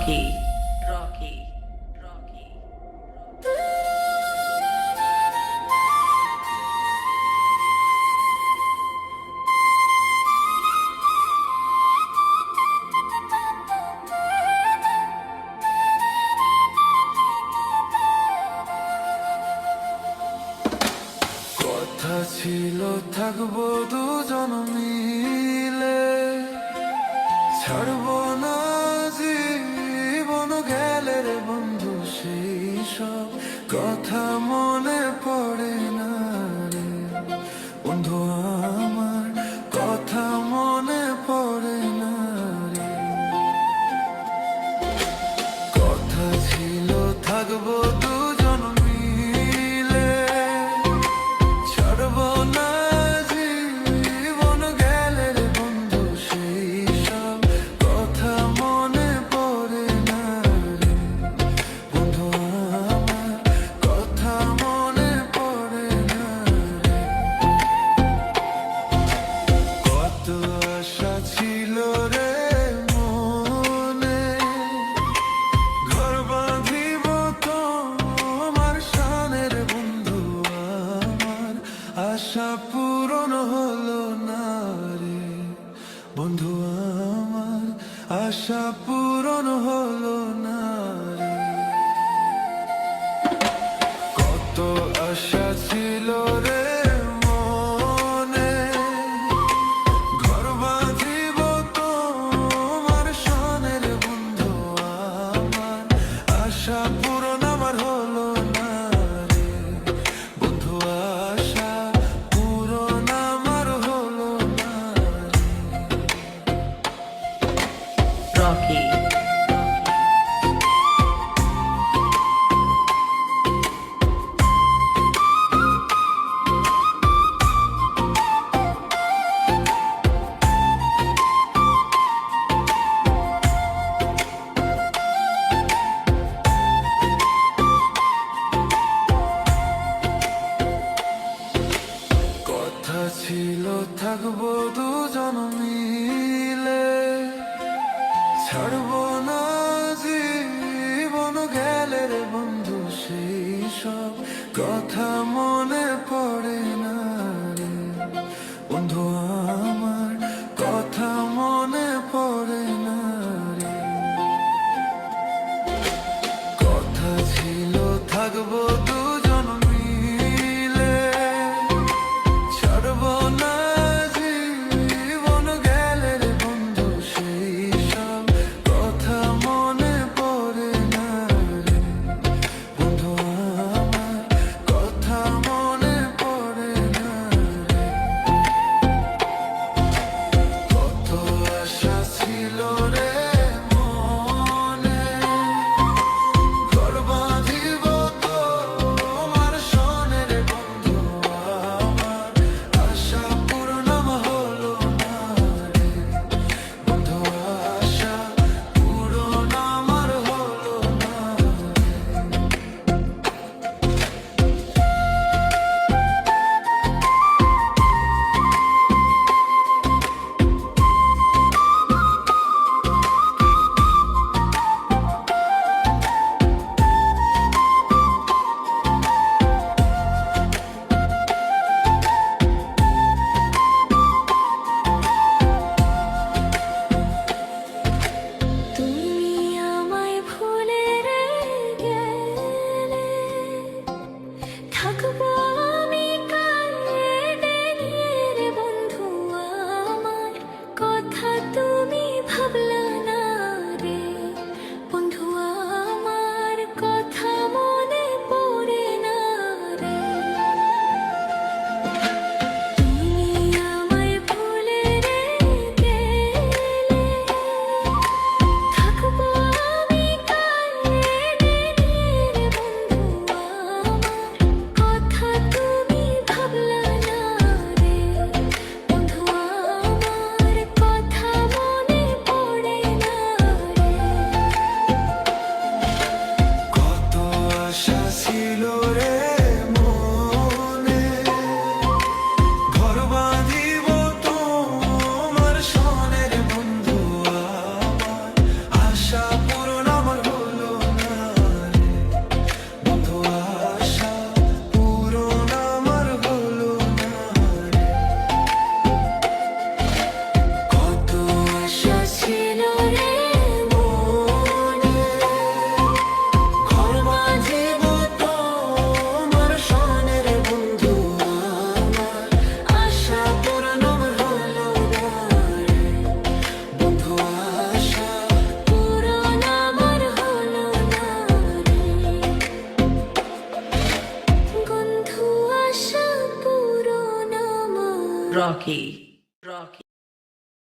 Rocky, Rocky, Rocky. কথা ছিল থাকবো দুজন মিলে, ছাড়বো না জীবন গেলে রে বন্ধু, সেই সব কথা মনে পড়ে না রে বন্ধু, আমার কথা মনে পড়ে না রে। কথা ছিল থাকবো দুজন মিলে, ছাড়বো না জীবন গেলে রে বন্ধু, সেই সব কথা মনে পড়ে না রে বন্ধু, আমার কথা মনে পড়ে না রে। কত আশা ছিল রে মনে, ঘর বাঁধিব তোমার শানে রে বন্ধু, আমার আশা পূরণ হলো না রে বন্ধু, আমার আশা পূরণ হলো না রে। কত আশা ছিল রে মনে, ঘর বাঁধিব তোমার শানে রে বন্ধু, আমার আশা পূরণ আমার হলো না রে বন্ধু, আশা পূরণ আমার হলো না রে। Rocky. কথা ছিল থাকবো দুজন মিলে, ছাড়বো না জীবন গেলে রে বন্ধু, সেই সব কথা মনে পড়ে না রে বন্ধু, আমার কথা মনে পড়ে না রে। কথা ছিল থাকবো দুজন মিলে, ছাড়বো না জীবন গেলে Rocky.